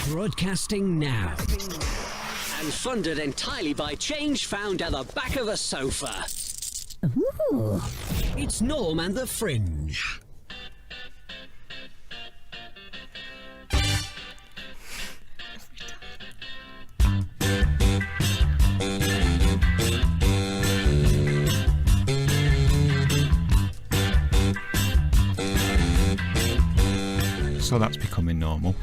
Broadcasting now. And funded entirely by change found at the back of a sofa. Ooh. It's Norm and the Fringe. So that's becoming normal.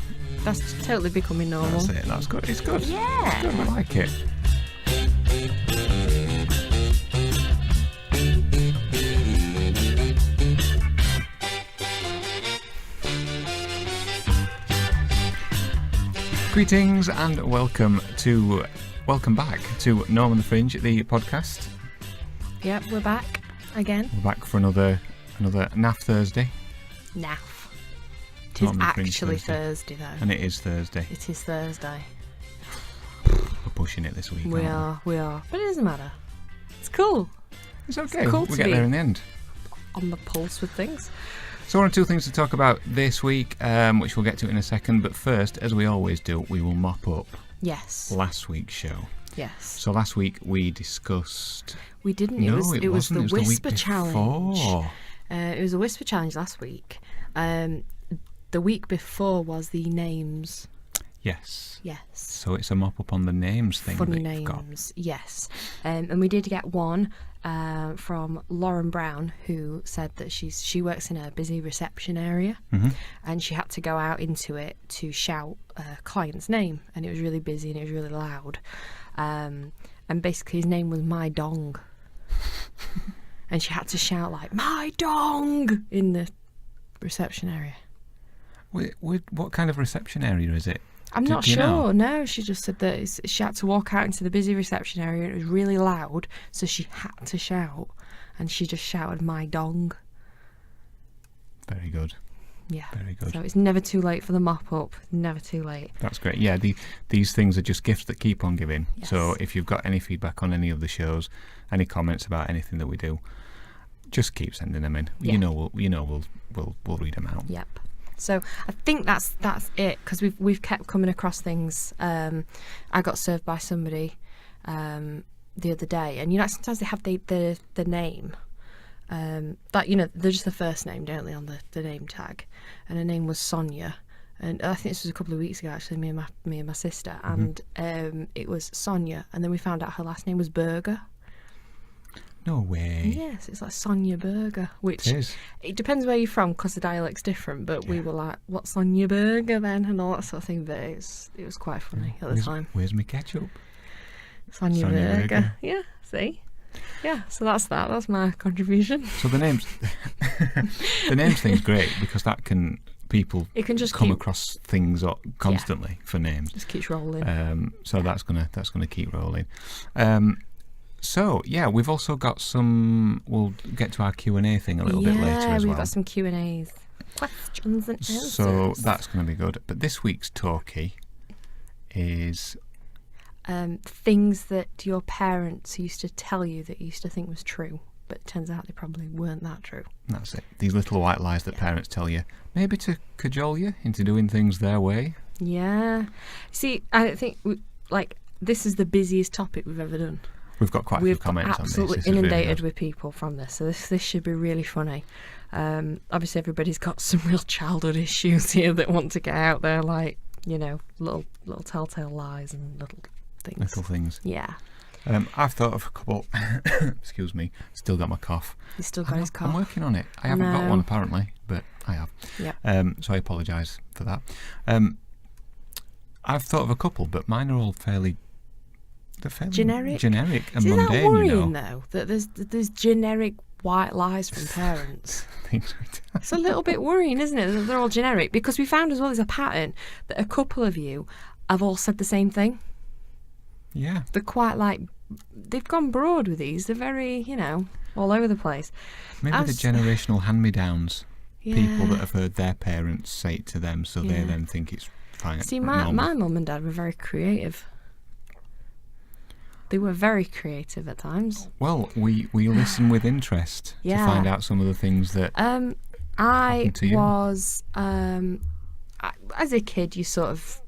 That's totally becoming normal. That's it. That's good. It's good. Yeah. It's good. I like it. Greetings and welcome back to Norm The Fringe, the podcast. Yep, we're back again. We're back for another NAF Thursday. NAF. It is actually Thursday though. And it is Thursday. It is Thursday. We're pushing it this week. We are. But it doesn't matter. It's cool. It's okay. It's cool we'll to get be there in the end. On the pulse with things. So one or two things to talk about this week, which we'll get to in a second. But first, as we always do, we will mop up last week's show. Yes. So last week we discussed... We didn't. No, it was the Whisper the Challenge. It was a Whisper Challenge last week. The week before was the names. Yes. Yes. So it's a mop up on the names thing. Funny that you've got. names. Yes. And we did get one from Lauren Brown, who said that she works in a busy reception area, and she had to go out into it to shout a client's name, and it was really busy and it was really loud. And basically his name was My Dong. And she had to shout like, My Dong, in the reception area. What kind of reception area is it? I'm not do you sure. know? No, she just said that she had to walk out into the busy reception area. And it was really loud, so she had to shout, and she just shouted "My Dong." Very good. Yeah, very good. So it's never too late for the mop up. Never too late. That's great. Yeah, these things are just gifts that keep on giving. Yes. So if you've got any feedback on any of the shows, any comments about anything that we do, just keep sending them in. Yeah. We'll read them out. Yep. So I think that's it, because we've kept coming across things. I got served by somebody the other day, and sometimes they have the name, that they're just the first name, don't they, on the name tag, and her name was Sonia, and I think this was a couple of weeks ago actually, me and my sister, and it was Sonia, and then we found out her last name was Burger. No way. Yes, it's like Sonia Burger, which it depends where you're from, because the dialect's different, but we were like, what's Sonia Burger then, and all that sort of thing, but it was quite funny at the time. Where's my ketchup? Sonia Burger. Yeah, see? Yeah, so that's my contribution. So the names thing's great, because that people can just come across things constantly for names. Just keeps rolling. So that's gonna keep rolling. So, yeah, we've also got we'll get to our Q&A thing a little bit later as well. Yeah, we've got some Q&As. Questions and answers. So that's going to be good. But this week's talkie is... things that your parents used to tell you that you used to think was true, but it turns out they probably weren't that true. That's it. These little white lies that parents tell you, maybe to cajole you into doing things their way. Yeah. See, I think, this is the busiest topic we've ever done. We've got quite a few comments on this. We've absolutely inundated with people from this, so this should be really funny. Obviously, everybody's got some real childhood issues here that want to get out there, like, little telltale lies and little things. Little things. Yeah. I've thought of a couple. Excuse me. Still got my cough. He's still got his cough. I'm working on it. I haven't got one apparently, but I have. Yeah. So I apologise for that. I've thought of a couple, but mine are all fairly generic and mundane. Is that worrying though, that there's generic white lies from parents? It's a little bit worrying, isn't it, that they're all generic, because we found as well as a pattern that a couple of you have all said the same thing. Yeah. They're quite they've gone broad with these. They're very, all over the place. Maybe the generational hand-me-downs. Yeah. People that have heard their parents say it to them, so they then think it's fine. See, my mum and dad were very creative. They were very creative at times. Well, we listen with interest to find out some of the things that I was as a kid, you sort of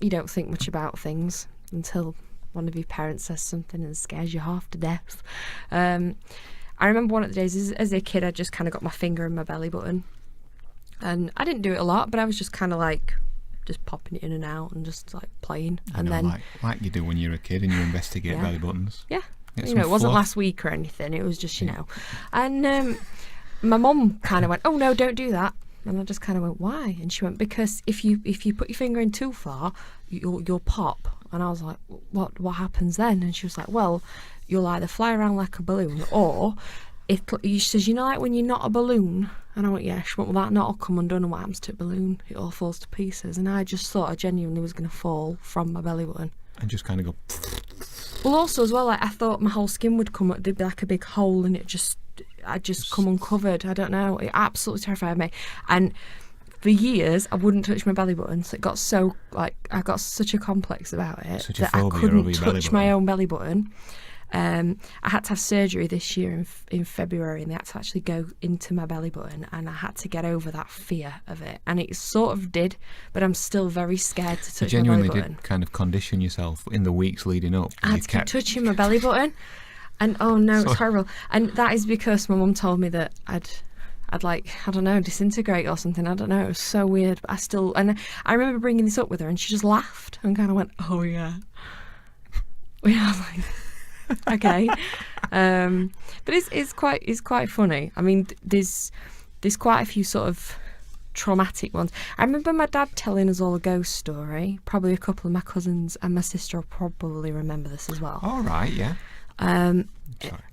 you don't think much about things until one of your parents says something and scares you half to death. I remember one of the days as a kid, I just kind of got my finger in my belly button, and I didn't do it a lot, but I was just kind of like just popping it in and out and just like playing. And then like you do when you're a kid and you investigate belly buttons. Yeah. It wasn't last week or anything. It was just, And my mum kind of went, "Oh no, don't do that." And I just kind of went, "Why?" And she went, "Because if you put your finger in too far, you'll pop." And I was like, "What happens then?" And she was like, "Well, you'll either fly around like a balloon, or if she says, like when you're not a balloon." And I went, "Yeah." She went, "Well, that knot will come undone, and what happens to a balloon? It all falls to pieces." And I just thought I genuinely was going to fall from my belly button. And just kind of go. Well, also as well, like I thought my whole skin would come up. There'd be like a big hole, and I'd just come uncovered. I don't know. It absolutely terrified me. And for years, I wouldn't touch my belly button. So it got so I got such a complex about it that I couldn't touch my own belly button. I had to have surgery this year in February, and they had to actually go into my belly button, and I had to get over that fear of it. And it sort of did, but I'm still very scared to touch my belly button. You genuinely did kind of condition yourself in the weeks leading up. I had to keep touching my belly button, and oh no, it's horrible. And that is because my mum told me that I'd like, I don't know, disintegrate or something. I don't know. It was so weird, but I remember bringing this up with her, and she just laughed and kind of went, "Oh yeah." I was like, okay. But it's quite funny. I mean, there's quite a few sort of traumatic ones. I remember my dad telling us all a ghost story. Probably a couple of my cousins and my sister will probably remember this as well. All right, yeah.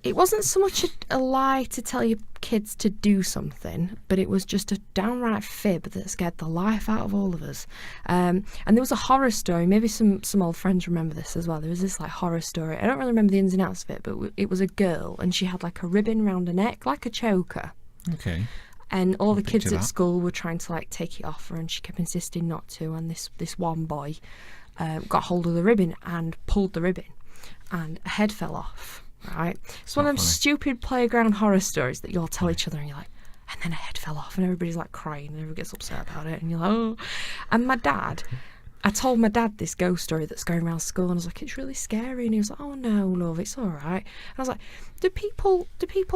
It wasn't so much a lie to tell your kids to do something, but it was just a downright fib that scared the life out of all of us. And there was a horror story. Maybe some old friends remember this as well. There was this like horror story. I don't really remember the ins and outs of it, but it was a girl, and she had like a ribbon around her neck, like a choker. Okay. And all the kids at school were trying to like take it off her, and she kept insisting not to. And this one boy got hold of the ribbon and pulled the ribbon, and a head fell off. Right, it's one of them stupid playground horror stories that you all tell each other, and you're like, and then a head fell off, and everybody's like crying, and everybody gets upset about it, and you're like, oh. And I told my dad this ghost story that's going around school, and I was like, it's really scary, and he was like, oh no, love, it's all right. And I was like, do people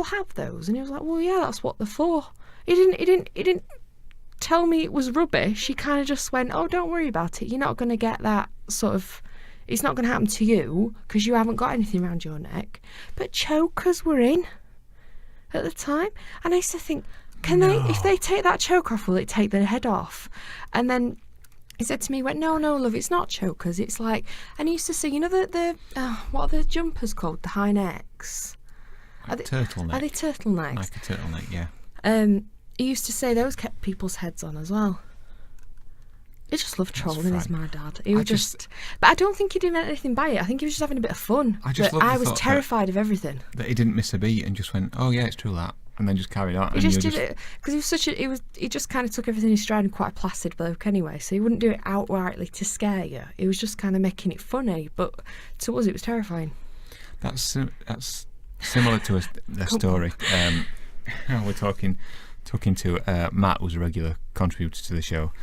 have those? And he was like, well, yeah, that's what they're for. He didn't tell me it was rubbish. He kind of just went, oh, don't worry about it. You're not going to get that sort of. It's not going to happen to you because you haven't got anything around your neck. But chokers were in at the time. And I used to think, if they take that choker off, will it take their head off? And then he said to me, no, love, it's not chokers. It's like, and he used to say, what are the jumpers called? The high necks? Turtleneck. Are they turtlenecks? Like a turtleneck, yeah. He used to say those kept people's heads on as well. He just loved trolling as my dad. He would but I don't think he did anything by it. I think he was just having a bit of fun. I was terrified of everything. That he didn't miss a beat and just went, oh yeah, it's true that, and then just carried on. He just did it because he just kind of took everything in stride, and quite a placid bloke anyway. So he wouldn't do it outrightly to scare you. He was just kind of making it funny, but to us it was terrifying. That's similar to a story. We're talking to Matt, who's a regular contributor to the show.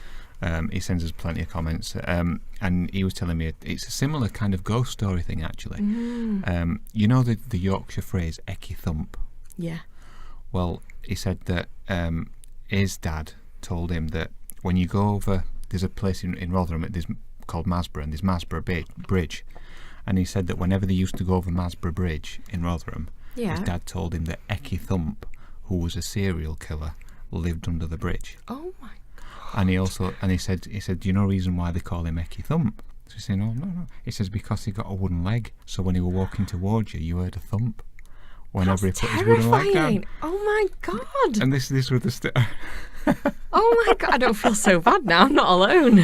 He sends us plenty of comments, and he was telling me it's a similar kind of ghost story thing, actually. You know the Yorkshire phrase "Icky Thump"? Yeah. Well, he said that his dad told him that when you go over, there's a place in Rotherham called Masborough, and there's Masborough Bridge, and he said that whenever they used to go over Masborough Bridge in Rotherham, his dad told him that Icky Thump, who was a serial killer, lived under the bridge. Oh my. And he said, do you know the reason why they call him Icky Thump? So he's saying, no. He says, because he got a wooden leg, so when he were walking towards you, you heard a thump whenever he put his wooden leg down. Oh my God. And this was the Oh my God, I don't feel so bad now, I'm not alone.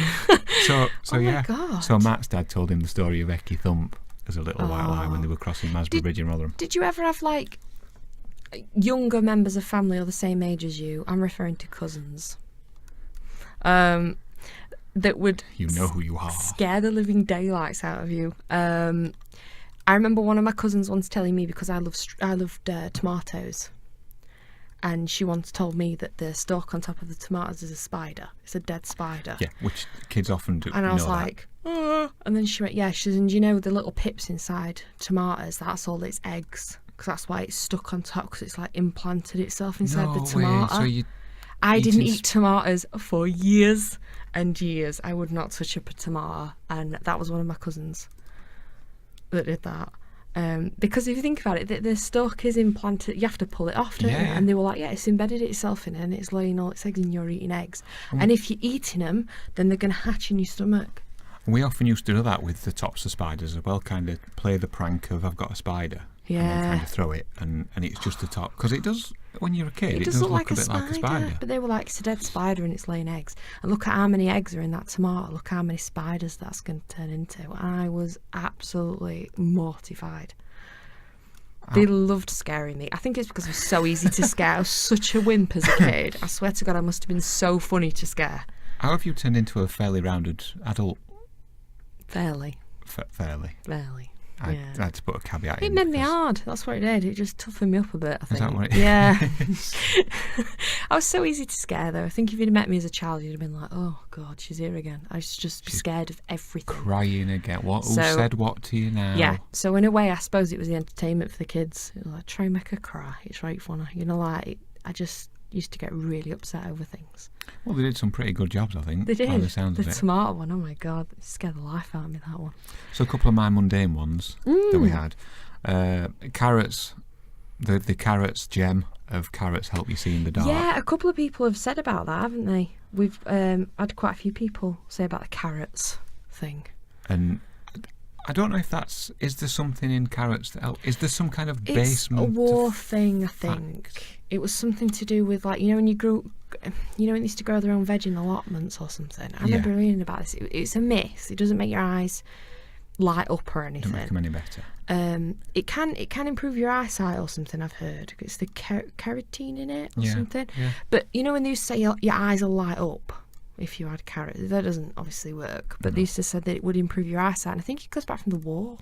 So my God. So Matt's dad told him the story of Icky Thump as a little while ago when they were crossing Masborough Bridge in Rotherham. Did you ever have like younger members of family or the same age as you? I'm referring to cousins. That would who you are, scare the living daylights out of you. I remember one of my cousins once telling me, because I loved tomatoes, and she once told me that the stalk on top of the tomatoes is a spider. It's a dead spider. Yeah, which kids often do. And I was like, oh, oh. And then she went, yeah, she says, and you know the little pips inside tomatoes, that's all its eggs. Because that's why it's stuck on top, because it's like implanted itself inside the tomato. So I didn't eat tomatoes for years and years. I would not touch up a tomato, and that was one of my cousins that did that. Because if you think about it, the stalk is implanted. You have to pull it off, don't you? And they were like, yeah, it's embedded itself in it, and it's laying all its eggs, and you're eating eggs. And if you're eating them, then they're going to hatch in your stomach. We often used to do that with the tops of spiders as well, kind of play the prank of I've got a spider, and then kind of throw it, and it's just the top. Because it does, when you're a kid, it does look a bit like a spider. But they were like, it's a dead spider and it's laying eggs. And look at how many eggs are in that tomato. Look how many spiders that's going to turn into. And I was absolutely mortified. They loved scaring me. I think it's because it was so easy to scare. I was such a wimp as a kid. I swear to God, I must have been so funny to scare. How have you turned into a fairly rounded adult? Fairly. Fairly. I had to put a caveat in. It made me hard. That's what it did. It just toughened me up a bit, I think. Is that what it Yeah. I was so easy to scare, though. I think if you'd have met me as a child, you'd have been like, oh, God, she's here again. I was just scared of everything. Crying again. Who said what to you now? Yeah. So in a way, I suppose it was the entertainment for the kids. It was like, try and make her cry. It's right funny. You know, like, I just used to get really upset over things. Well, they did some pretty good jobs, I think. They did. By the sounds of it. The tomato one, oh my God, it scared the life out of me, that one. So a couple of my mundane ones that we had. Carrots, the carrots gem of carrots help you see in the dark. Yeah, a couple of people have said about that, haven't they? We've had quite a few people say about the carrots thing. And I don't know if is there something in carrots that help? Is there some kind of basement? It's a war thing, I think. It was something to do with, like, when you when they used to grow their own veg in allotments or something. I remember reading about this. It's a myth. It doesn't make your eyes light up or anything. Doesn't make them any better. It can improve your eyesight or something, I've heard. It's the carotene in it or something. Yeah. But when they used to say your eyes will light up if you had carrots, that doesn't obviously work. But they used to say that it would improve your eyesight. And I think it goes back from the war.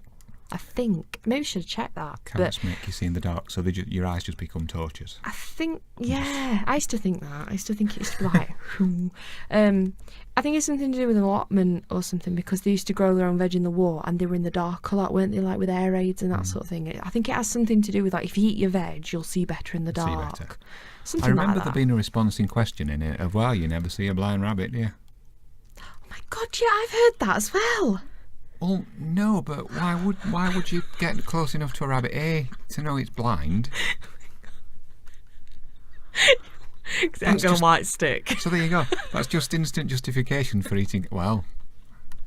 I think. Maybe we should have checked that. Carrots make you see in the dark, so your eyes just become torches. I think, yeah. I used to think that. I used to think it used to be like, I think it's something to do with an allotment or something, because they used to grow their own veg in the war and they were in the dark a lot, weren't they, like with air raids and that sort of thing. I think it has something to do with, like, if you eat your veg, you'll see better in the dark. See better. Something I remember like there being a response in question in it of, well, you never see a blind rabbit, do you? Oh my God, yeah, I've heard that as well. Well, no, but why would you get close enough to a rabbit, A, to know it's blind? Because it ain't got a white stick. So there you go. That's just instant justification for eating. Well,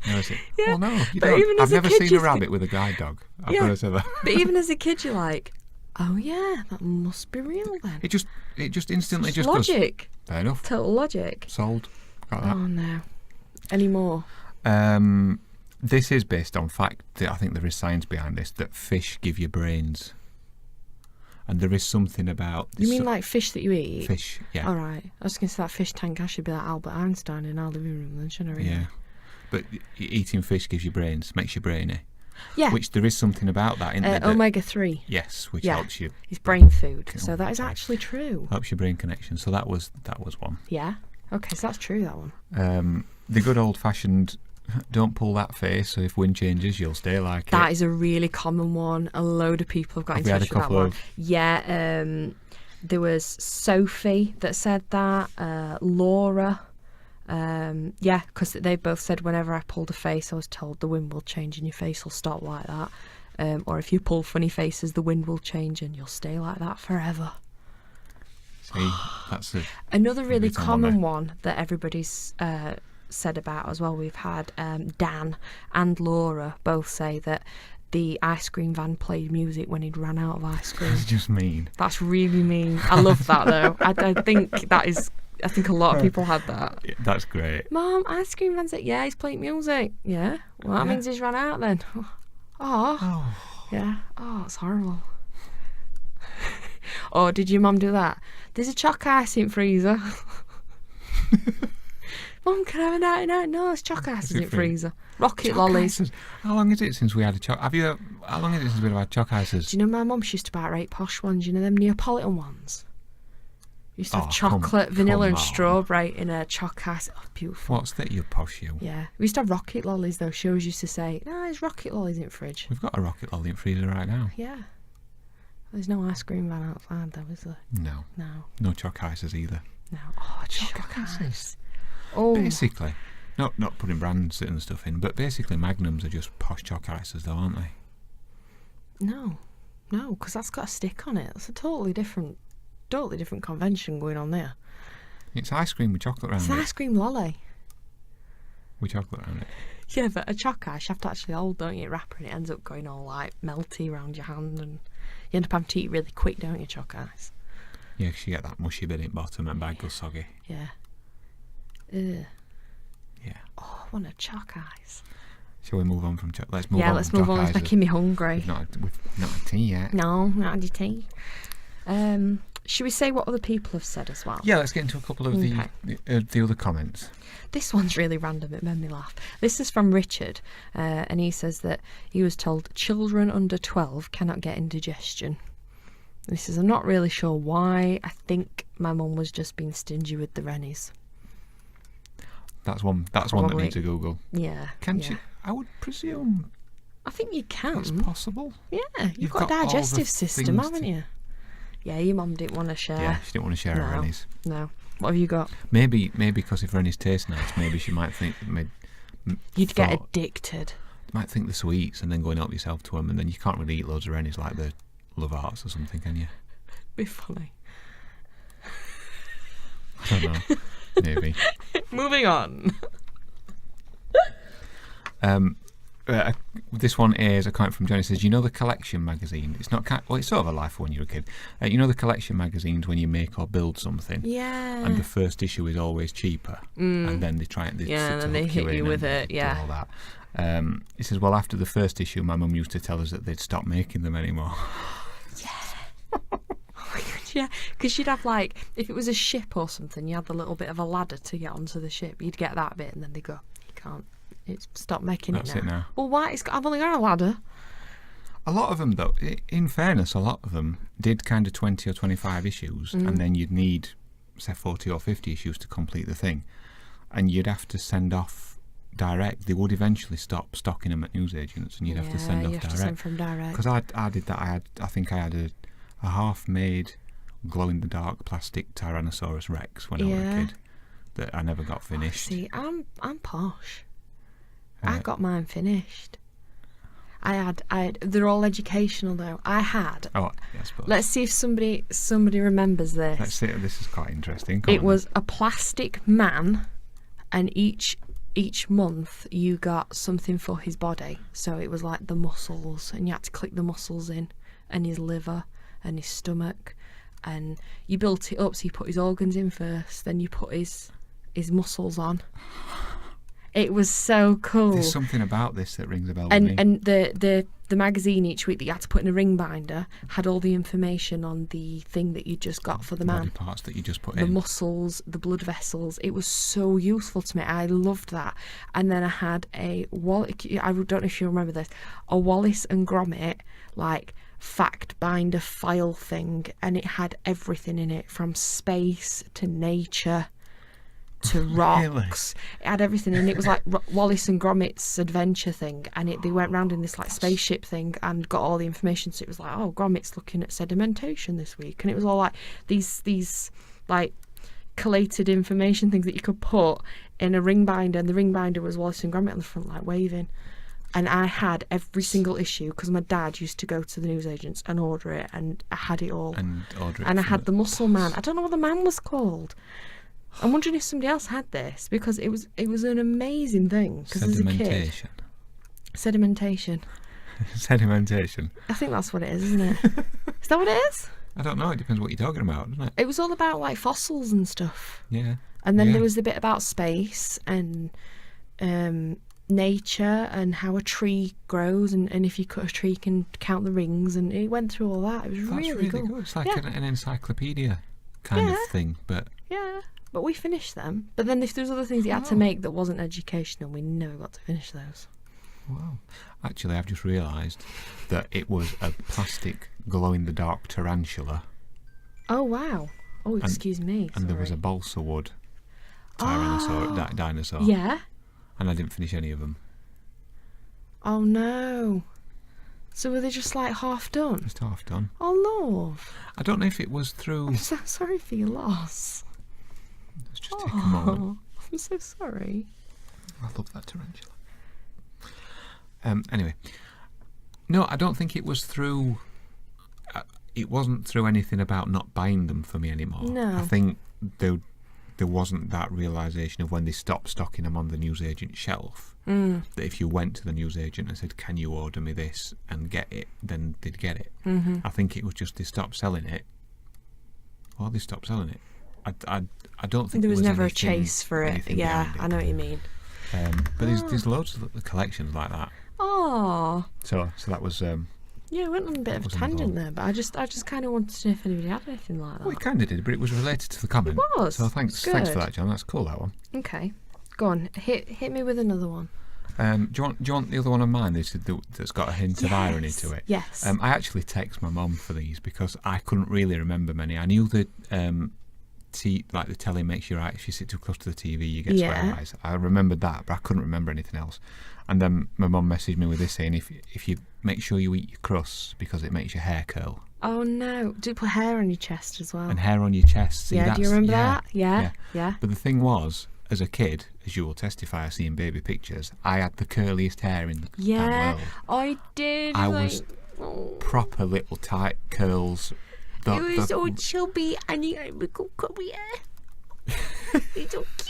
no, is it? Yeah, well, no, you but don't. even as I've a never kid, seen a rabbit with a guide dog. I've got to say that. But even as a kid, you're like, oh yeah, that must be real then. It just instantly just logic. Goes, fair enough. Total logic. Sold. Got that. Oh no. Any more? This is based on fact. I think there is science behind this, that fish give you brains. And there is something about... You mean like fish that you eat? Fish, yeah. All right. I was going to say that fish tank, I should be like Albert Einstein in our living room then, shouldn't I? Really? Yeah. But eating fish gives you brains, makes you brainy. Yeah. Which there is something about that, isn't there? Omega-3. Yes, which helps you... It's brain food. So that is actually true. Helps your brain connection. So that was one. Yeah. Okay, so that's true, that one. The good old-fashioned... Don't pull that face, so if wind changes, you'll stay like it. That is a really common one. A load of people have got in touch with that one. Yeah, there was Sophie that said that, Laura. Yeah, because they both said whenever I pulled a face, I was told the wind will change and your face will stop like that. Or if you pull funny faces, the wind will change and you'll stay like that forever. See, that's another really common one that everybody's... said about as well. We've had Dan and Laura both say that the ice cream van played music when he'd ran out of ice cream. That's just mean. That's really mean. I love that though. I think that is. I think a lot of people had that. Yeah, that's great. Mom, ice cream van's it? Yeah, he's playing music. Yeah. Well, that means he's run out then. Oh. Yeah. Oh, it's horrible. Or did your mum do that? There's a choc ice in freezer. Mum, can I have a 99? No, it's choc ice in freezer. Rocket lollies. Ices. How long is it since we had a choc? How long is it since we've had choc ices? Do you know my mum? She used to buy 8 posh ones. You know them Neapolitan ones. We used to have Oh, chocolate, vanilla, and come on. strawberry in a choc ice. Oh, beautiful. What's that, you posh you? Yeah. We used to have rocket lollies, though. She always used to say, no, there's rocket lollies in the fridge. We've got a rocket lolly in freezer right now. Yeah. There's no ice cream van outside, though, is there? No. No. No choc ices either. No. Oh, choc ice. Oh. Basically, not putting brands and stuff in, but basically Magnums are just posh choc ices, though, aren't they? No, because that's got a stick on it. That's a totally different convention going on there. It's ice cream with chocolate around It's it. an ice cream lolly. With chocolate around it. Yeah, but a choc ice, you have to actually hold, don't you, wrapper, and it ends up going all like melty around your hand, and you end up having to eat really quick, don't you, choc ice? Yeah, 'cause you get that mushy bit in bottom and bag goes soggy. Yeah. Ugh. Yeah. Oh, I want a choc ice. Shall we move on from chocolate? Let's move on. Yeah, let's move on. It's making me hungry. We've not had tea yet. No, not had your tea. Should we say what other people have said as well? Yeah, let's get into a couple of the other comments. This one's really random. It made me laugh. This is from Richard, and he says that he was told children under 12 cannot get indigestion. And he says, I'm not really sure why. I think my mum was just being stingy with the Rennies. That's one that Probably. needs a Google. Yeah. Can yeah. she? I would presume I think you can. it's possible. Yeah, you've got a got all the digestive system, things haven't you? Yeah, your mum didn't want to share. Yeah, she didn't want to share her No. Rennies. No. What have you got? Maybe because if Rennies taste nice, maybe she might think You'd get addicted. might think the sweets and then go and help yourself to them, and then you can't really eat loads of Rennies like the Love Arts or something, can you? Be funny. I don't know. Maybe. Moving on. This one is a comment from Johnny. Says, you know the collection magazine? It's not it's sort of a life when you're a kid. You know the collection magazines when you make or build something, Yeah. and the first issue is always cheaper, and then they try and Yeah, and then they hit you with it. Yeah. all that. He says, well, after the first issue, my mum used to tell us that they'd stop making them anymore. Yeah, because you'd have like, if it was a ship or something, you had the little bit of a ladder to get onto the ship. You'd get that bit, and then they go, you can't. It's stop making That's it now. Well, why? I've only got a ladder. A lot of them, though, in fairness, a lot of them did kind of 20 or 25 issues, and then you'd need, say, 40 or 50 issues to complete the thing. And you'd have to send off direct. They would eventually stop stocking them at newsagents, and you'd have to send off you have direct. to send from direct. Because I did that. I think I had a half-made, glow-in-the-dark plastic Tyrannosaurus Rex when I was a kid that I never got finished. See, I'm posh. I got mine finished. I had. They're all educational though. I had. Oh, yeah, I suppose. Let's see if somebody remembers this. Let's see. This is quite interesting. Come It on. was a plastic man, and each month you got something for his body. So it was like the muscles, and you had to click the muscles in, and his liver, and his stomach, and you built it up. So you put his organs in first, then you put his muscles on. It was so cool. There's something about this that rings a bell with me. And the magazine each week that you had to put in a ring binder had all the information on the thing that you just got for the body man. parts that you just put The in. muscles, the blood vessels. It was so useful to me. I loved that. And then I had I don't know if you remember this, a Wallace and Gromit, like, fact binder file thing. And it had everything in it, from space to nature to rocks. Really? It had everything, and it was like Wallace and Gromit's adventure thing, and they went round in this like spaceship thing and got all the information. So it was like, oh, Gromit's looking at sedimentation this week, and it was all like these like collated information things that you could put in a ring binder, and the ring binder was Wallace and Gromit on the front, like waving. And I had every single issue because my dad used to go to the newsagents and order it, and I had it all. And order it. And I from had the muscle man. I don't know what the man was called. I'm wondering if somebody else had this, because it was an amazing thing. Because as a kid, sedimentation. Sedimentation. I think that's what it is, isn't it? Is that what it is? I don't know. It depends what you're talking about, doesn't it? It was all about like fossils and stuff. Yeah. And then Yeah. there was the bit about space and nature and how a tree grows, and if you cut a tree you can count the rings, and it went through all that. It was That's really cool. good. It's like Yeah. an encyclopedia kind of thing, but Yeah, but we finished them. But then if there was other things you had to make that wasn't educational, we never got to finish those. wow. Actually, I've just realised that it was a plastic glow-in-the-dark tarantula. Oh wow! Oh, excuse me. And there was a sorry. balsa wood dinosaur. Yeah. And I didn't finish any of them. Oh no. So were they just like half done? Just half done. Oh love. I don't know if it was through. I'm so sorry for your loss. Let's just take a moment. I'm so sorry. I love that tarantula. Anyway, no, I don't think it was through. It wasn't through anything about not buying them for me anymore. No. I think there wasn't that realisation of when they stopped stocking them on the newsagent shelf. That if you went to the newsagent and said, "Can you order me this?" and get it, then they'd get it. Mm-hmm. I think it was just they stopped selling it. Or they stopped selling it. I don't think There was never a anything, chase for it. Yeah, behind it. I know what you mean. But there's loads of collections like that. Oh. So that was. Yeah, I went on a bit of a was tangent involved. there, but I just kind of wanted to know if anybody had anything like that. Well, it kind of did, but it was related to the comment. It was. So thanks for Good. that, John. That's cool, that one. Okay, go on. Hit me with another one. Do you want the other one of mine that's got a hint of irony to it? Yes. I actually text my mum for these because I couldn't really remember many. I knew that the telly makes you right. If you sit too close to the TV, you get swear eyes. I remembered that, but I couldn't remember anything else. And then my mum messaged me with this saying, if you make sure you eat your crusts because it makes your hair curl. Oh no! Do you put hair on your chest as well? And hair on your chest. See, yeah. Do you remember that? Yeah. But the thing was, as a kid, as you will testify, seeing baby pictures, I had the curliest hair in the damn world. I did. I was proper little tight curls. You were so chubby and you had little curly hair. You're so cute.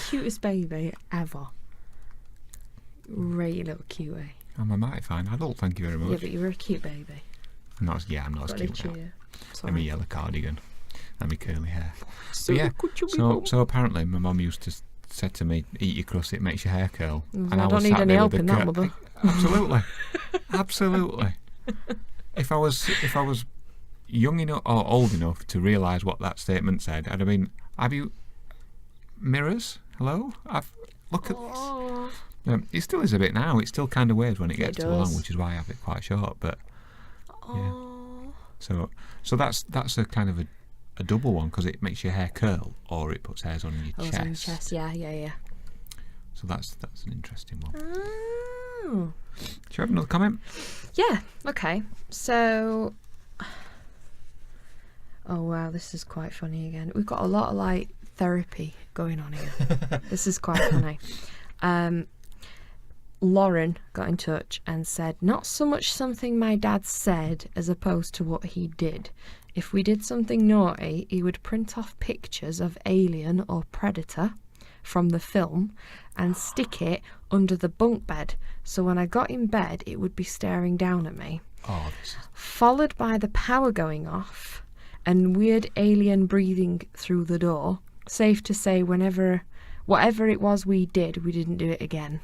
Cutest baby ever. Really little cutie. I'm a mighty fine adult, thank you very much. Yeah, but you were a cute baby. I'm not as cute now. Sorry. And my yellow cardigan and my curly hair. So But yeah, good chubby bum. so apparently my mum used to say to me, "Eat your crust, it makes your hair curl." I was don't need sat any there help with in the that, mother. Absolutely, absolutely. If I was young enough or old enough to realise what that statement said, I'd have been. Have you mirrors? Hello, look at this. It still is a bit now. It still kind of weird when it gets too long, which is why I have it quite short. But yeah, so that's a kind of a double one because it makes your hair curl or it puts hairs on your chest. On your chest. Yeah. So that's an interesting one. Oh. Do you have another comment? Yeah. Okay. So. Oh wow, this is quite funny again. We've got a lot of like therapy going on here. This is quite funny. Lauren got in touch and said, not so much something my dad said as opposed to what he did. If we did something naughty, he would print off pictures of Alien or Predator from the film and stick it under the bunk bed. So when I got in bed, it would be staring down at me. Oh, this is... Followed by the power going off and weird alien breathing through the door. Safe to say, whatever it was we did, we didn't do it again.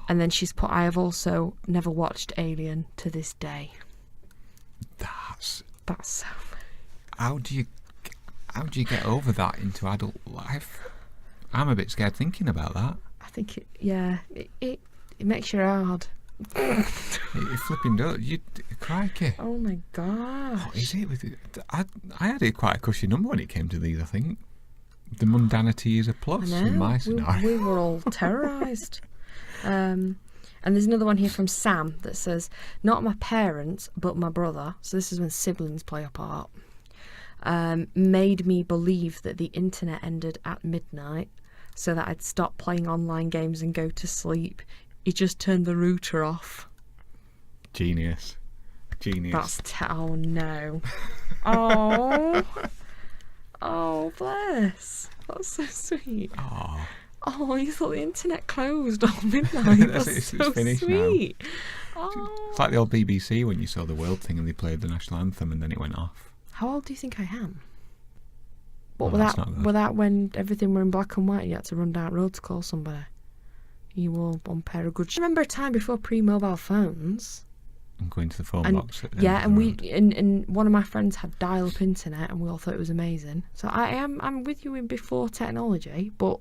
And then she's put, I have also never watched Alien to this day. That's so funny. How do you get over that into adult life? I'm a bit scared thinking about that. I think it makes you hard. It flipping does. Crikey. Oh my god. What is it with it? I had it quite a cushy number when it came to these, I think. The mundanity is a plus in my scenario. We were all terrorised. And there's another one here from Sam that says, not my parents, but my brother, so this is when siblings play a part, made me believe that the internet ended at midnight so that I'd stop playing online games and go to sleep. He just turned the router off. Genius. Oh no. Oh bless. That's so sweet. Oh, you thought the internet closed on midnight. That's so finished sweet. Now. It's like the old BBC when you saw the World thing and they played the national anthem and then it went off. How old do you think I am? What Oh, were that when everything were in black and white and you had to run down road to call somebody? You wore one pair of good shoes. I remember a time before pre-mobile phones. And going to the phone box. And one of my friends had dial-up internet and we all thought it was amazing. So I'm with you in before technology, but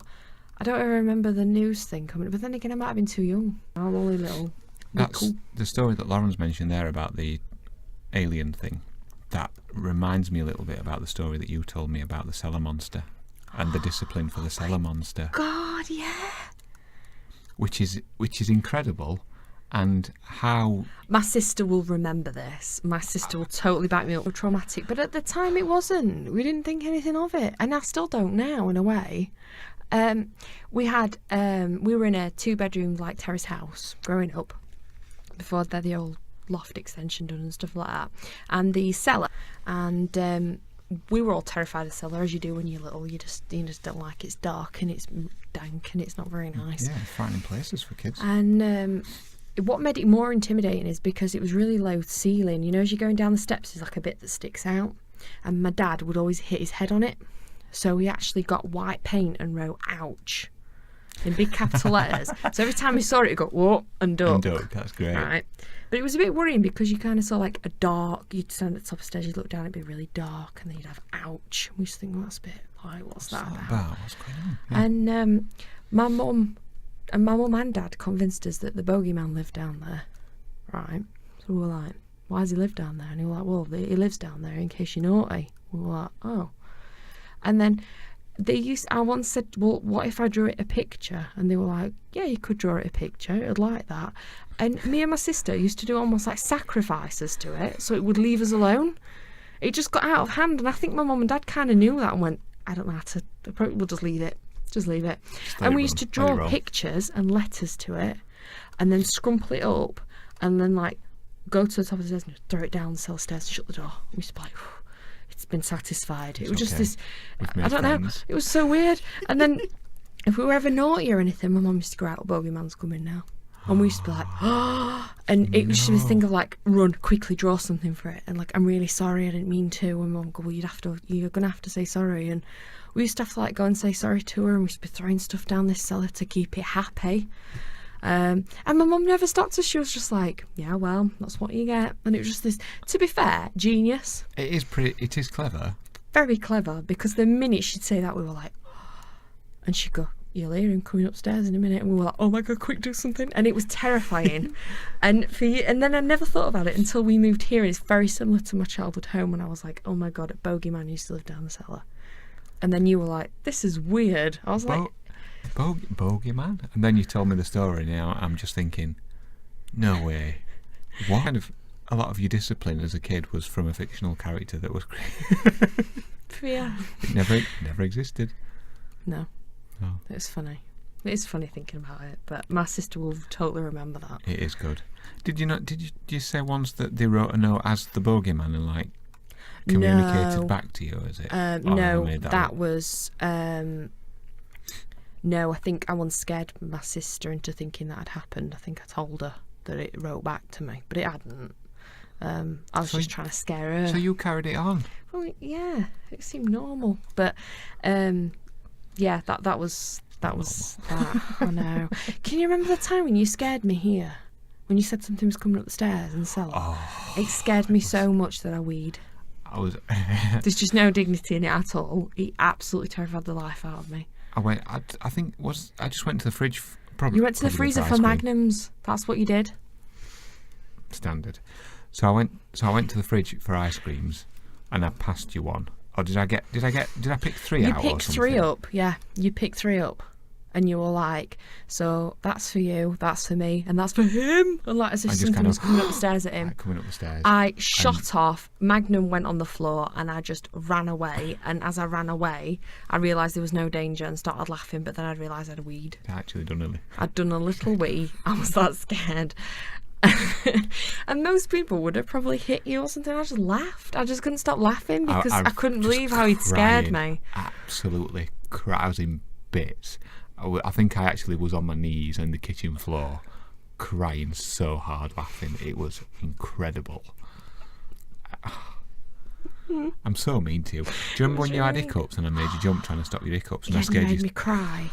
I don't ever remember the news thing coming. But then again, I might have been too young. I'm only little. That's the story that Lauren's mentioned there about the alien thing. that reminds me a little bit about the story that you told me about the cellar monster and the discipline for the cellar monster. God, yeah. Which is incredible, and how my sister will remember this. My sister will totally back me up. Traumatic, but at the time it wasn't. We didn't think anything of it, and I still don't now. In a way, we were in a 2-bedroom like terrace house growing up before they had the old loft extension done and stuff like that, and the cellar, and we were all terrified of the cellar, as you do when you're little. You just don't like it. It's dark and it's dank and it's not very nice. Yeah, frightening places for kids. And what made it more intimidating is because it was really low ceiling. You know, as you're going down the steps, there's like a bit that sticks out, and my dad would always hit his head on it. So he actually got white paint and wrote "ouch" in big capital letters. So every time he saw it, he'd go "whoa" and duck. And duck, that's great. Right. But it was a bit worrying because you kind of saw like a dark, you'd stand at the top of the stairs, you'd look down, it'd be really dark, and then you'd have "ouch." We used to think, well, that's a bit like, what's that about? What's going on? Yeah. And my mum and dad convinced us that the bogeyman lived down there, right? So we were like, why does he live down there? And he was like, well, he lives down there in case you're naughty. We were like, oh. And then I once said, well, what if I drew it a picture? And they were like, yeah, you could draw it a picture. It'd like that. And me and my sister used to do almost like sacrifices to it, so it would leave us alone. It just got out of hand, and I think my mum and dad kind of knew that and went, I don't know how to, we'll just leave it. Just leave it. And we used to draw pictures and letters to it, and then scrumple it up, and then like go to the top of the stairs and throw it down the cellar stairs and shut the door. We used to be like, it's been satisfied. It was just this, I don't know, it was so weird. And then if we were ever naughty or anything, my mum used to go out, bogeyman's coming now. And we used to be like, oh, and it used to think of like, run, quickly draw something for it. And like, I'm really sorry, I didn't mean to. And mum would go, well, you're going to have to say sorry. And we used to have to like go and say sorry to her, and we used to be throwing stuff down this cellar to keep it happy. And my mum never stopped us. She was just like, yeah, well, that's what you get. And it was just this, to be fair, genius. It is clever. Very clever, because the minute she'd say that, we were like, and she'd go, you'll hear him coming upstairs in a minute. And we were like, oh my God, quick, do something. And it was terrifying. And then I never thought about it until we moved here. And it's very similar to my childhood home when I was like, oh my God, a bogeyman used to live down the cellar. And then you were like, this is weird. I was like, bogeyman? And then you told me the story. Now I'm just thinking, no way. What kind of, a lot of your discipline as a kid was from a fictional character that was created? Yeah. It never existed. No. It's funny. It is funny thinking about it, but my sister will totally remember that. It is good. Did you say once that they wrote a note as the bogeyman and like communicated back to you? Is it? No, that was. No, I think I once scared my sister into thinking that had happened. I think I told her that it wrote back to me, but it hadn't. I was just trying to scare her. So you carried it on? Well, yeah, it seemed normal, but yeah, that was that. I know. Can you remember the time when you scared me here? When you said something was coming up the stairs in the cellar? Oh, it scared me so much that I weed. There's just no dignity in it at all. It absolutely terrified the life out of me. I just went to the fridge. You went to the freezer for Magnums. That's what you did. Standard. So I went to the fridge for ice creams, and I passed you one. Or did I pick three out? You picked three up. Yeah, you picked three up, and you were like, "So that's for you, that's for me, and that's for him." And like as if something was coming up the stairs at him. Like coming up the stairs. I shot off. Magnum went on the floor, and I just ran away. And as I ran away, I realised there was no danger and started laughing. But then I realised I'd weed. I'd done a little wee. I was that scared. And most people would have probably hit you or something. I just laughed. I just couldn't stop laughing because I couldn't believe how he'd scared me. Absolutely. I was in bits. I think I actually was on my knees on the kitchen floor crying so hard laughing. It was incredible. I'm so mean to you. Do you remember when you had hiccups and I made you jump trying to stop your hiccups? And I scared you. Made me cry.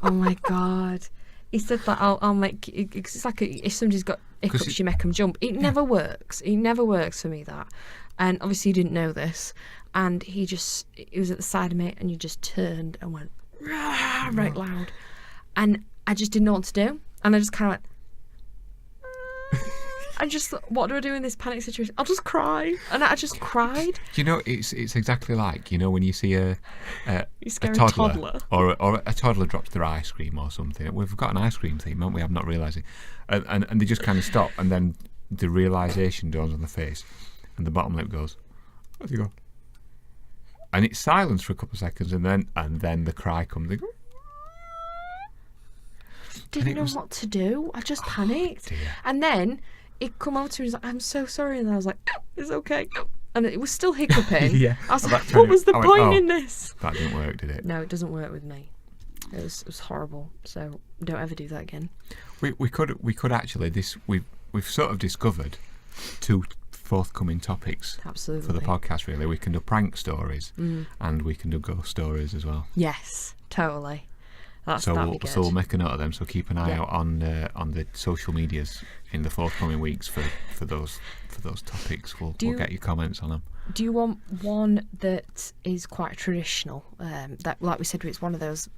Oh my God. He said that I'll make. It's like if somebody's got hiccups, you make them jump. It never works. It never works for me, that. And obviously, you didn't know this. And he was at the side of me, and you just turned and went right loud. And I just didn't know what to do. And I just kind of went. I just thought, what do I do in this panic situation? I'll just cry. And I just cried. You know, it's exactly like, you know, when you see a toddler. or a toddler drops their ice cream or something. We've got an ice cream theme, haven't we? I'm not realising. And they just kind of stop, and then the realisation dawns on the face, and the bottom lip goes, where'd you go? And it's silence for a couple of seconds, and then the cry comes. They go, didn't know what to do. I just panicked. And then it come over to me, he's like, I'm so sorry. And I was like, it's okay. And it was still hiccuping. Yeah. I was like, what was the point in this? That didn't work, did it? No, it doesn't work with me. It was horrible. So don't ever do that again. We could actually, we've sort of discovered 2 forthcoming topips. Absolutely. For the podcast, really. We can do prank stories and we can do ghost stories as well. Yes, totally. So that'd be good. we'll make a note of them. So keep an eye out on the social medias in the forthcoming weeks for those topics. We'll get your comments on them. Do you want one that is quite traditional? That, like we said, it's one of those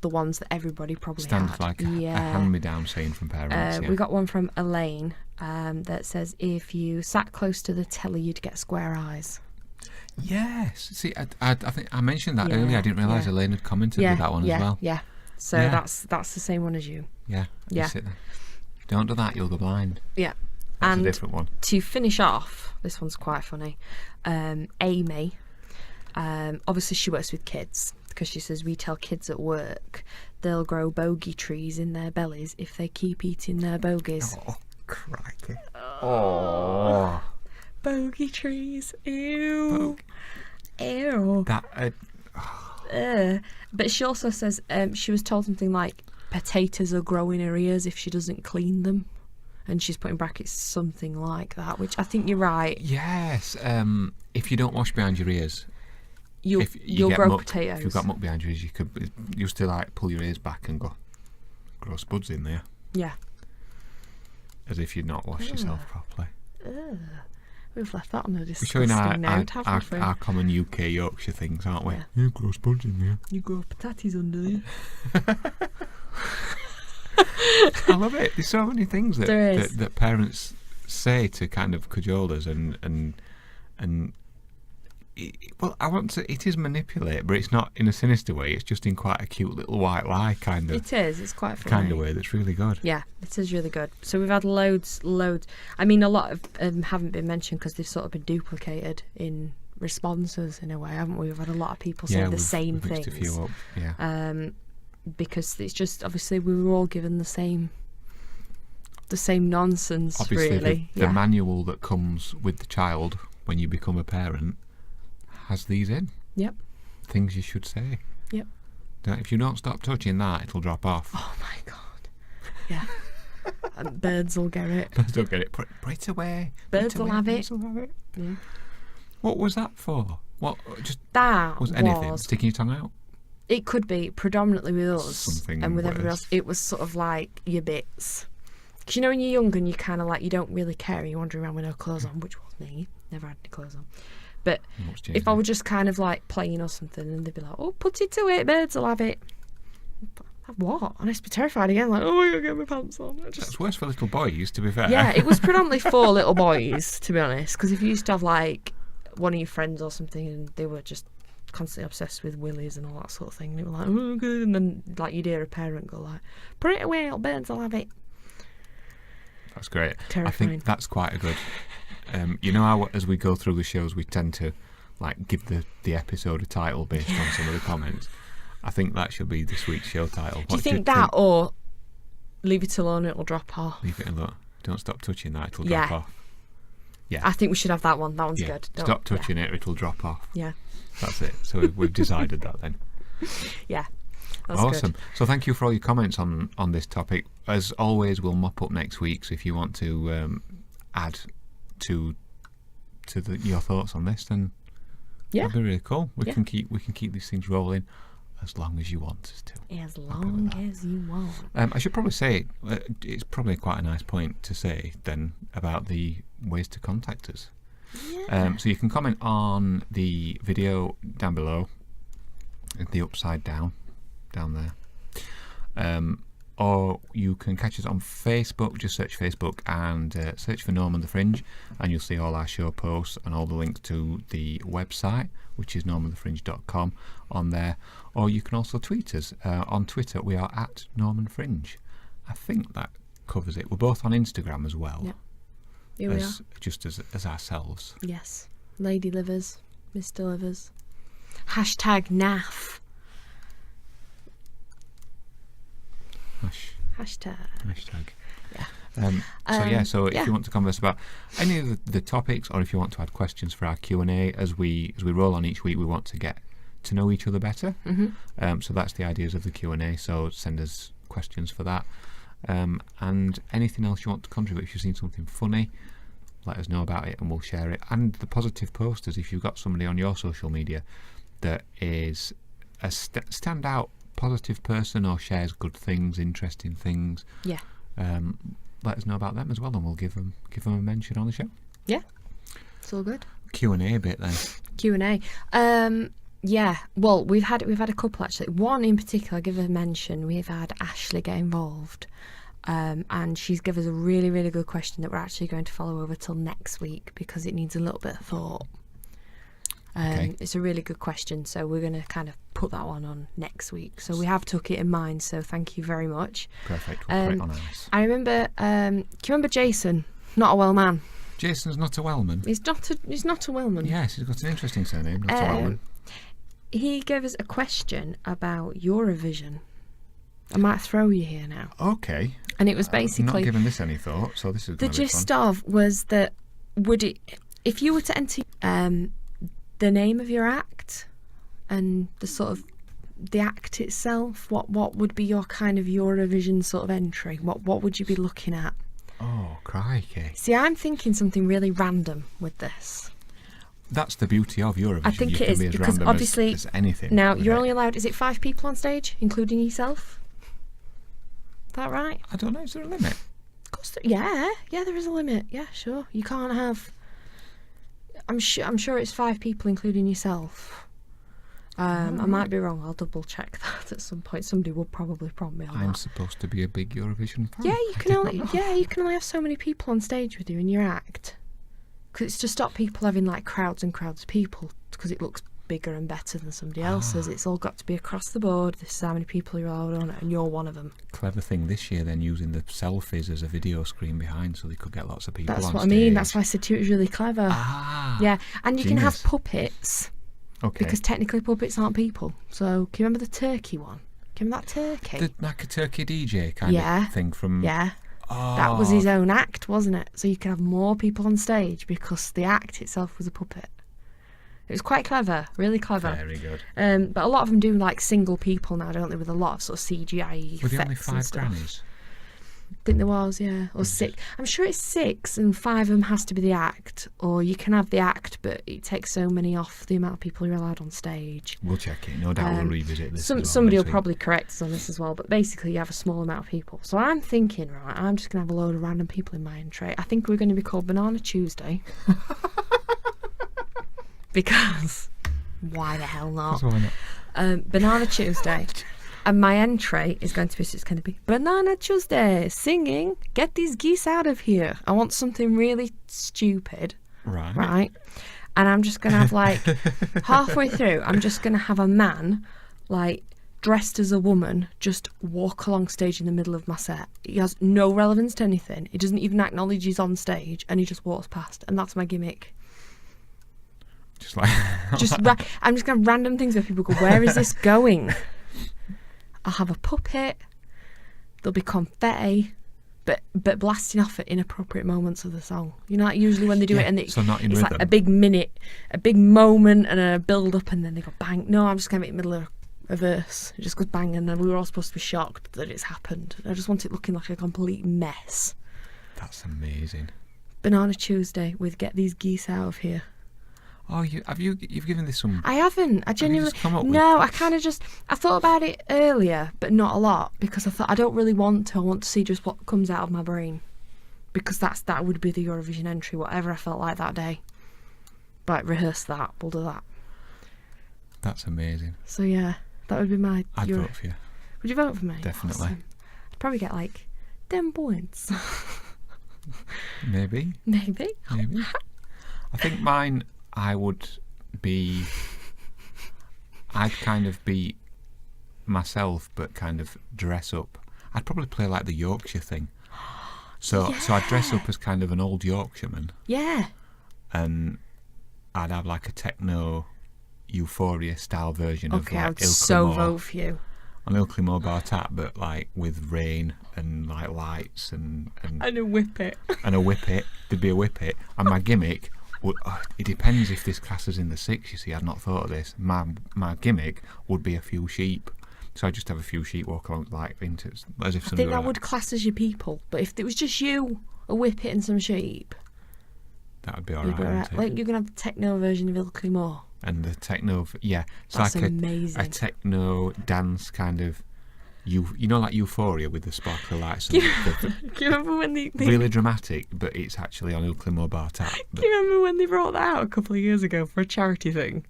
the ones that everybody probably stands had. like a hand-me-down saying from parents. We got one from Elaine that says, if you sat close to the telly, you'd get square eyes. Yes. See, I think I mentioned that earlier. I didn't realise Elaine had commented with that one as well. Yeah. So that's the same one as you. Yeah. Yeah. Sit there. Don't do that, you'll go blind. Yeah. That's a different one. To finish off, this one's quite funny. Amy, obviously she works with kids, because she says we tell kids at work they'll grow bogey trees in their bellies if they keep eating their bogies. Oh, crikey. Oh. Bogey trees. Ew. Ew. That. But she also says she was told something like potatoes will grow in her ears if she doesn't clean them. And she's put in brackets something like that, which I think you're right. Yes. If you don't wash behind your ears, you'll grow potatoes. If you've got muck behind your ears, you used to like pull your ears back and grow spuds in there. Yeah. As if you'd not washed yourself properly. We've left that on a We're disgusting showing note, haven't we? our common UK Yorkshire things, aren't we? Yeah. You grow spuds in there. You grow potatoes under there. I love it. There's so many things that parents say to kind of cajole us and well, I want to. It is manipulate, but it's not in a sinister way. It's just in quite a cute little white lie kind of. It is. It's quite funny. Kind of way that's really good. Yeah, it is really good. So we've had loads. I mean, a lot of haven't been mentioned because they've sort of been duplicated in responses in a way, haven't we? We've had a lot of people say the same things. A few up. Yeah. Because it's just obviously we were all given the same nonsense. Obviously, really. the manual that comes with the child when you become a parent has these in. Yep. Things you should say. Yep. If you don't stop touching that, it'll drop off. Oh my god. Yeah. And birds will get it. Birds will get it. Put it away. Birds will have it. Yeah. What was that for? What? Just that was anything? Sticking your tongue out? It could be predominantly with us something and with worse. everybody else. It was sort of like your bits. Because you know when you're young and you kind of like, you don't really care and you're wandering around with no clothes on, which was me. Never had any clothes on. But if I were just kind of like playing or something and they'd be like, oh, put it to it, birds will have it. What? And I'd be terrified again, like, oh, I gotta get my pants on. That's worse for little boys, to be fair. Yeah, it was predominantly for little boys, to be honest. Because if you used to have like one of your friends or something and they were just constantly obsessed with willies and all that sort of thing, and they were like, oh, good. And then like you'd hear a parent go like, put it away, little birds will have it. That's great. Terrifying. I think that's quite a good. You know how as we go through the shows we tend to like give the episode a title based on some of the comments. I think that should be this week's show title. Do you think that or leave it alone, it'll drop off? Leave it alone. Don't stop touching that, it'll drop off. Yeah. I think we should have that one. That one's good. Stop touching it, it'll drop off. Yeah. That's it. So we've decided that then. Yeah. That's awesome. Good. So thank you for all your comments on this topic. As always, we'll mop up next week. So if you want to add to your thoughts on this, then that'd be really cool. We can keep these things rolling as long as you want us to. As long as you want. I should probably say it's probably quite a nice point to say then about the ways to contact us. Yeah. So you can comment on the video down below, the upside down there. or you can catch us on Facebook. Just search Facebook and search for Norm The Fringe, and you'll see all our show posts and all the links to the website, which is normanthefringe.com, on there. Or you can also tweet us. On Twitter, we are at Norman Fringe. I think that covers it. We're both on Instagram as well. Yeah. Here we are. Just as ourselves. Yes. Lady Livers, Mr. Livers. Hashtag naff. Hashtag. Yeah. So if you want to converse about any of the topics, or if you want to add questions for our Q&A as we roll on each week, we want to get to know each other better. So that's the ideas of the Q&A. So send us questions for that. And anything else you want to contribute. If you've seen something funny, let us know about it and we'll share it. And the positive posters, if you've got somebody on your social media that is a standout positive person or shares good things, interesting things, let us know about them as well, and we'll give them a mention on the show. Yeah, it's all good. Q&A a bit then. Q&A. Yeah, well, we've had a couple actually. One in particular, I'll give a mention. We've had Ashley get involved, and she's given us a really, really good question that we're actually going to follow over till next week because it needs a little bit of thought. Okay. It's a really good question, so we're going to kind of put that one on next week. So we have took it in mind, so thank you very much. Perfect. We'll put it on ice. I remember, do you remember Jason? Not a well man. Jason's not a Wellman. He's not a Wellman. Yes, he's got an interesting surname, not a Wellman. He gave us a question about Eurovision. I might throw you here now. Okay. And it was basically... I'm not giving this any thought, so this is the gist of was that if you were to enter the name of your act and the sort of the act itself, what would be your kind of Eurovision sort of entry? What would you be looking at? Oh, crikey. See, I'm thinking something really random with this. That's the beauty of Eurovision. I think you it can is, be as because random obviously as anything. Now you're only allowed, is it 5 people on stage, including yourself? Is that right? I don't know, is there a limit? Of course, yeah, there is a limit. Yeah, sure. You can't have. I'm sure it's 5 people, including yourself. I might be wrong. I'll double check that at some point. Somebody will probably prompt me on that. I'm supposed to be a big Eurovision fan. Yeah, you can only have so many people on stage with you in your act. Because it's to stop people having like crowds and crowds of people, because it looks bigger and better than somebody else's. It's all got to be across the board. This is how many people you're allowed on it, and you're one of them. Clever thing this year, then, using the selfies as a video screen behind, so they could get lots of people on stage. That's what I mean. That's why I said to you it was really clever. Yeah, and you can have puppets. Okay. Because technically puppets aren't people. So can you remember the turkey one? Can you remember that turkey? Like a turkey DJ kind of thing from... Yeah. That was his own act, wasn't it? So you could have more people on stage because the act itself was a puppet. It was quite clever, really clever. Very good. But a lot of them do like single people now, don't they? With a lot of sort of CGI Were effects there only 5 and stuff. grannies? I think there was, yeah, or 6. I'm sure it's 6, and 5 of them has to be the act, or you can have the act, but it takes so many off the amount of people you're allowed on stage. We'll check it. No doubt we'll revisit this. Somebody will probably correct us on this as well, but basically you have a small amount of people. So I'm thinking, right, I'm just going to have a load of random people in my entry. I think we're going to be called Banana Tuesday. Because why the hell not? Banana Tuesday. And my entry is going to be Banana Tuesday singing Get These Geese Out of Here. I want something really stupid. Right. And I'm just going to have like halfway through, I'm just going to have a man like dressed as a woman just walk along stage in the middle of my set. He has no relevance to anything. He doesn't even acknowledge he's on stage, and he just walks past, and that's my gimmick. Just like I'm just going to have random things where people go, where is this going? I'll have a puppet. There'll be confetti, but blasting off at inappropriate moments of the song. You know, like usually when they do it, and so not in it's rhythm. Like a big minute, a big moment, and a build up, and then they go bang. No, I'm just going to make it middle of a verse. It just goes bang, and then we were all supposed to be shocked that it's happened. I just want it looking like a complete mess. That's amazing. Banana Tuesday with Get These Geese Out of Here. Oh, you've given this some... I haven't. I genuinely... Come up with... No, I kind of just... I thought about it earlier, but not a lot, because I thought I don't really want to. I want to see just what comes out of my brain, because that would be the Eurovision entry, whatever I felt like that day. Like, rehearse that. We'll do that. That's amazing. So, yeah, that would be my... I'd vote for you. Would you vote for me? Definitely. Awesome. Probably get like 10 points. Maybe. I think mine, I'd kind of be myself, but kind of dress up. I'd probably play like the Yorkshire thing. So I'd dress up as kind of an old Yorkshireman. Yeah. And I'd have like a techno Euphoria style version of like I would so Ilkley Moor. vote for you. On Ilkley Moor Bar Tap, but like with rain and like lights and a whippet. And a whippet. There'd be a whippet. And my gimmick would, it depends if this class is in the 6, you see. I'd not thought of this. My gimmick would be a few sheep. So I'd just have a few sheep walk along like into as if I think that would class as your people. But if it was just you, a whippet and some sheep, that would be alright. Like you're gonna have the techno version of Ilkley Moor. And the techno, yeah, it's that's like amazing. A techno dance kind of, you know, like Euphoria with the sparkly lights. And Do you remember when they really dramatic, but it's actually on Ilkley Moor Bar Tap. Do you remember when they brought that out a couple of years ago for a charity thing?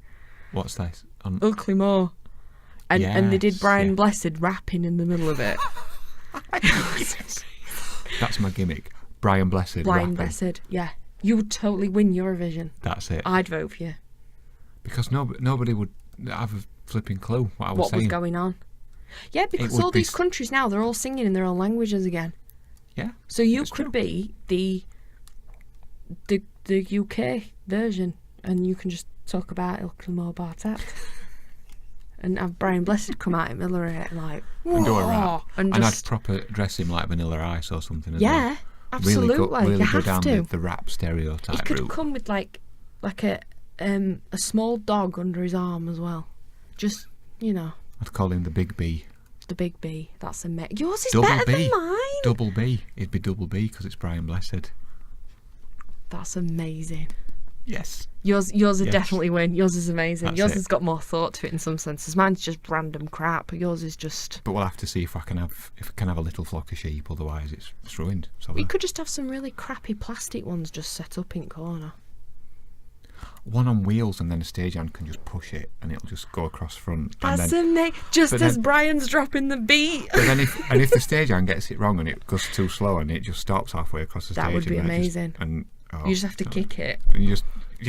What's this? On Ilkley Moor, and they did Brian yeah. Blessed rapping in the middle of it. That's my gimmick. Brian Blessed. Brian Blessed, yeah. You would totally win Eurovision. That's it. I'd vote for you. Because nobody would have a flipping clue what I was saying. What was going on. Yeah, because all these countries now, they're all singing in their own languages again. Yeah. So you could be the UK version, and you can just talk about Ilkley Moor Bar Tap. And have Brian Blessed come out in Miller like... And do a rap. And I'd proper dress him like Vanilla Ice or something as well. Absolutely. Really you go have down to. The rap stereotype He could route. come with like a small dog under his arm as well. Just, you know. I'd call him the Big B. The Big B. That's a mech. Yours is double better B. than mine. Double B. It'd be double B because it's Brian Blessed. That's amazing. Yes. Yours would definitely win. Yours is amazing. That's Yours it. has got more thought to it in some senses. Mine's just random crap. Yours is just... But we'll have to see if I can have a little flock of sheep, otherwise it's ruined. So we could just have some really crappy plastic ones just set up in corner. One on wheels, and then a stagehand can just push it and it'll just go across front. That's amazing. Just as Brian's dropping the beat. But then if the stagehand gets it wrong and it goes too slow and it just stops halfway across the stage. That would be amazing. You just have to kick it. And you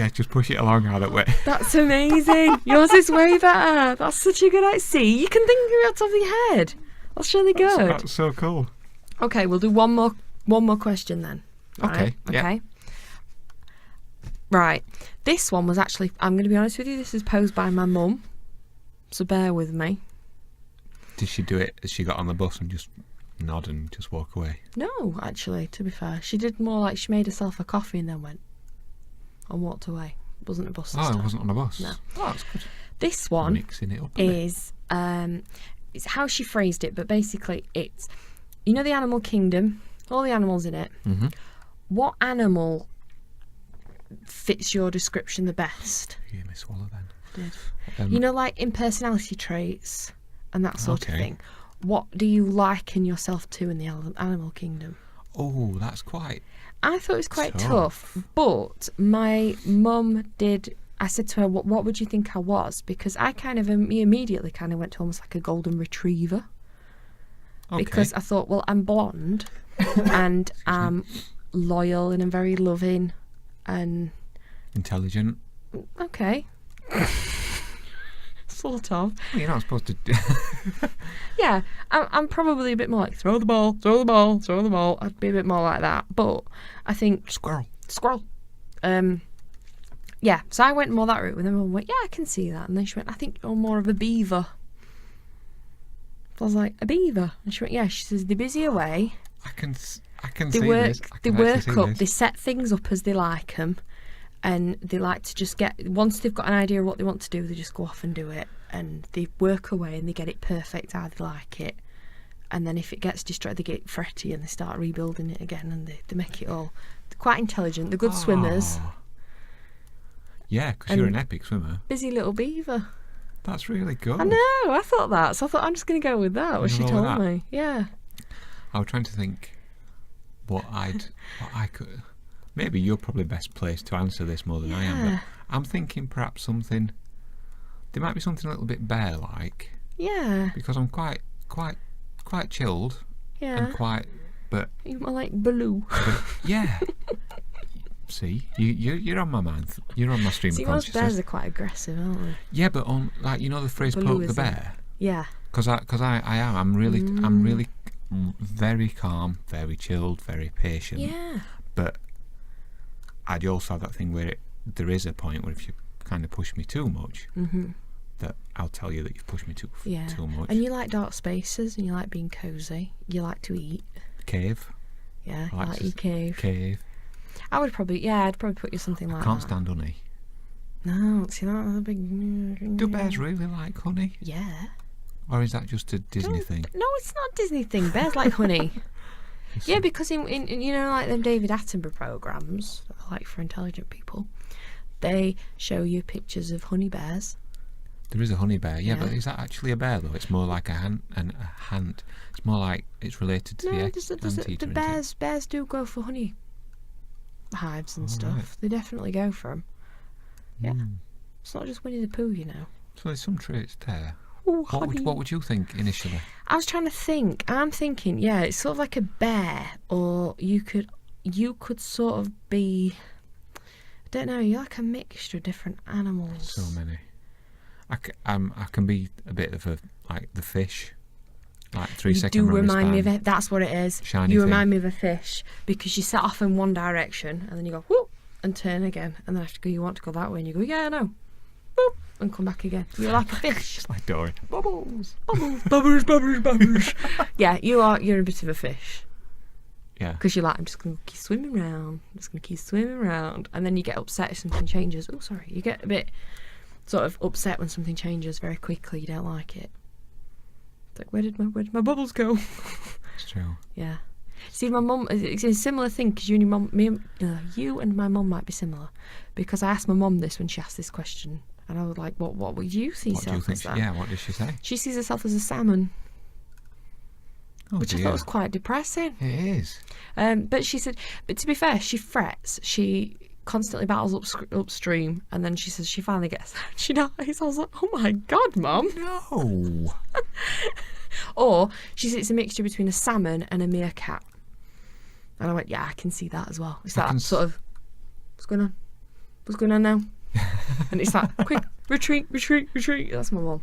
just push it along how that way. That's amazing. Yours is way better. That's such a good idea. See, you can think of it out of your head. That's really good. That's so cool. Okay, we'll do one more question then. Right? Okay. Yeah. Okay. Right. This one was actually, I'm going to be honest with you, this is posed by my mum. So bear with me. Did she do it as she got on the bus and just nod and just walk away? No, actually, to be fair. She did more like she made herself a coffee and then went and walked away. It wasn't a bus this time. It wasn't on a bus? No. Oh, that's good. This one Mixing it up is, it's how she phrased it, but basically it's, you know the animal kingdom, all the animals in it. Mm-hmm. What animal fits your description the best? You gave me a swallow then. Did. You know, like in personality traits and that sort of Okay. thing. What do you liken yourself to in the animal kingdom? Oh, that's quite... I thought it was quite tough, but my mum did... I said to her, what would you think I was? Because I kind of immediately kind of went to almost like a golden retriever. Okay. Because I thought, well, I'm blonde and I'm loyal and I'm very loving and... Intelligent. Okay. Sort of. Well, you're not supposed to... Yeah, I'm probably a bit more like, throw the ball. I'd be a bit more like that. But I think... Squirrel. Yeah, so I went more that route, and then Mum went, yeah, I can see that. And then she went, I think you're more of a beaver. So I was like, a beaver? And she went, yeah. She says, they're busy away. I can They see work, this. they work up, they set things up as they like them. And they like to just get, once they've got an idea of what they want to do, they just go off and do it. And they work away and they get it perfect how they like it. And then if it gets destroyed, they get fretty and they start rebuilding it again and they make it all. They're quite intelligent, they're good swimmers. Yeah, because you're an epic swimmer. Busy little beaver. That's really good. I know, I thought that. So I thought, I'm just going to go with that, what she told me. Yeah. I was trying to think what I could... Maybe you're probably best placed to answer this more than I am. But I'm thinking perhaps something... There might be something a little bit bear-like. Yeah. Because I'm quite chilled Yeah. and quite, but You're more like Baloo. yeah. See, you're on my mind. You're on my stream See, of most consciousness. bears are quite aggressive, aren't they? Yeah, but on like the phrase Baloo "poke the isn't. bear." Yeah. Because I am. I'm really very calm, very chilled, very patient. Yeah. But I'd also have that thing where there is a point where if you kind of push me too much, that I'll tell you that you've pushed me too much. And you like dark spaces, and you like being cosy. You like to eat. Cave. Yeah, I you like your cave. Cave. I'd probably put you something like Can't that. stand honey. No, see that's a big. Do bears really like honey? Yeah. Or is that just a Disney thing? No, it's not a Disney thing. Bears like honey. Yeah, because in like them David Attenborough programs, like for intelligent people, they show you pictures of honey bears. There is a honey bear, yeah, Yeah. but is that actually a bear though? It's more like a hand. It's more like it's related to No, the bears do go for honey hives and stuff. right. They definitely go for them. Yeah, it's not just Winnie the Pooh, you know. So there's some traits there. Oh, What would you think initially? I was trying to think. I'm thinking, yeah, it's sort of like a bear, or you could sort of be. I don't know. You're like a mixture of different animals. So many. I can be a bit of like the fish, like 3 You second do memory remind me span. of it. That's what it is. Shiny You thing. remind me of a fish because you set off in one direction and then you go whoop and turn again, and then after you want to go that way and you go no, whoop and come back again. You're like a fish. It's like Dory. Bubbles. bubbles. Yeah, you're a bit of a fish. Yeah. Because you're like, I'm just going to keep swimming around. And then you get upset if something changes. Oh, sorry. You get a bit sort of upset when something changes very quickly. You don't like it. It's like, where did my bubbles go? It's true. Yeah. See, my mum, it's a similar thing because you and my mum might be similar. Because I asked my mum this when she asked this question. And I was like, what would you see What do you yourself think? as that? Yeah, what did she say? She sees herself as a salmon, Oh, which I dear. thought was quite depressing. It is. But she said, but to be fair, she frets. She constantly battles upstream, and then she says she finally gets there. She dies. I was like, oh my god, Mum. No. Or she says it's a mixture between a salmon and a meerkat. And I went, yeah, I can see that as well. It's that sort of, what's going on? What's going on now? And it's like, quick, retreat. That's my mum.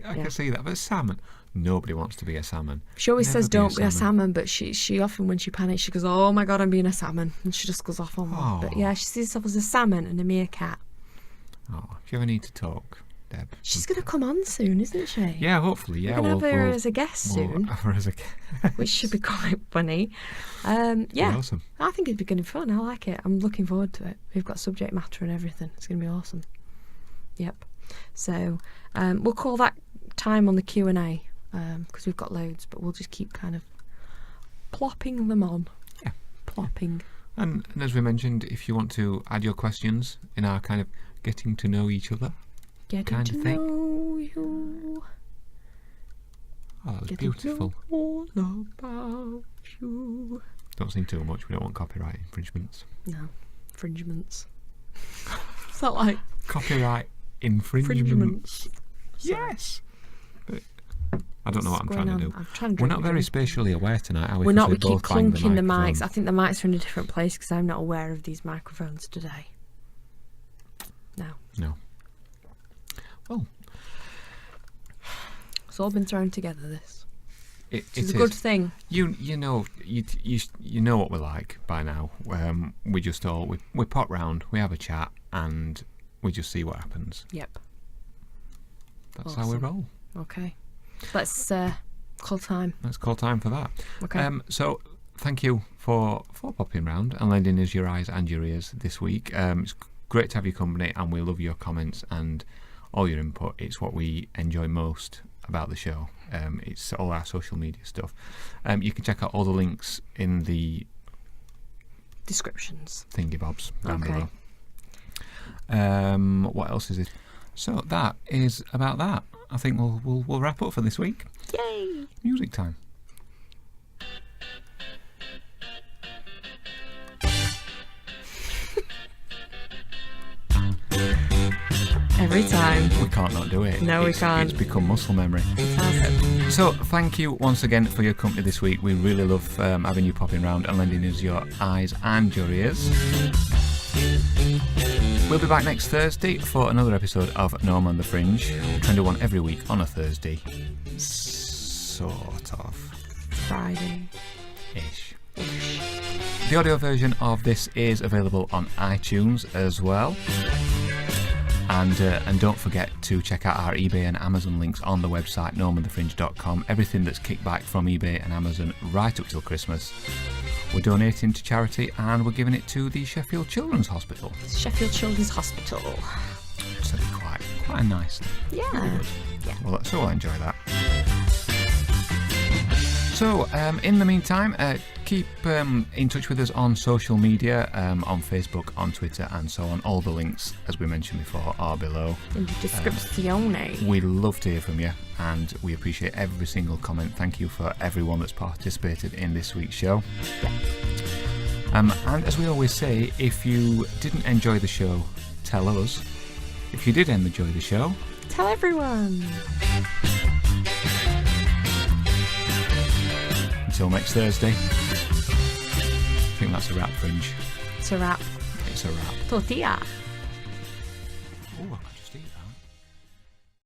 I can see that, but salmon. Nobody wants to be a salmon. She always Never says be don't be a salmon, but she often, when she panics, she goes, oh my god, I'm being a salmon, and she just goes off on one. Oh. But yeah, she sees herself as a salmon and a meerkat. Oh, if you ever need to talk, Deb. She's going to come on soon, isn't she? Yeah, hopefully. Yeah, We're going to have her as a guest we'll soon, have her as a guest. which should be quite funny. Yeah, Awesome. I think it'd be going to be fun. I like it. I'm looking forward to it. We've got subject matter and everything. It's going to be awesome. Yep. So we'll call that time on the Q&A because we've got loads, but we'll just keep kind of plopping them on. Yeah. Plopping. And as we mentioned, if you want to add your questions in our kind of getting to know each other Getting kind to of thing. know you. Oh, that was Getting beautiful. to know all about you. Don't sing too much. We don't want copyright infringements. No. Infringements. Is that like Copyright infringements. Yes. But I don't know what I'm trying to do. I'm trying to We're drink not my very drink. spatially aware tonight, are we? We're not. We 'Cause keep both banged clunking the mics. microphone. I think the mics are in a different place because I'm not aware of these microphones today. No. Well, It's all been thrown together, this. it's It's a good thing. You know what we're like by now. We just we pop round, we have a chat, and we just see what happens. Yep. That's how we Awesome. roll. Okay. Let's call time. Let's call time for that. Okay. So thank you for popping round and lending us your eyes and your ears this week. It's great to have your company, and we love your comments and all your input. It's what we enjoy most about the show. It's all our social media stuff. You can check out all the links in the Descriptions. thingy bobs down Okay. below. What else is it? So that is about that. I think we'll wrap up for this week. Yay! Music time. Every time. We can't not do it. No, we can't. It's become muscle memory. It has. So, thank you once again for your company this week. We really love having you popping around and lending us your eyes and your ears. We'll be back next Thursday for another episode of Norm The Fringe. We try and do one every week on a Thursday. Sort of. Friday-ish. The audio version of this is available on iTunes as well. And don't forget to check out our eBay and Amazon links on the website nominatethefringe.com. Everything that's kicked back from eBay and Amazon right up till Christmas, we're donating to charity, and we're giving it to the Sheffield Children's Hospital. Sheffield Children's Hospital. So it'll be quite a nice thing. Yeah. Well, so I'll enjoy that. So, in the meantime, keep in touch with us on social media, on Facebook, on Twitter, and so on. All the links, as we mentioned before, are below. In the description. We'd love to hear from you, and we appreciate every single comment. Thank you for everyone that's participated in this week's show. And as we always say, if you didn't enjoy the show, tell us. If you did enjoy the show, tell everyone. Until next Thursday. I think that's a wrap, Fringe. It's a wrap. It's a wrap. Tortilla. Oh, I might just eat that.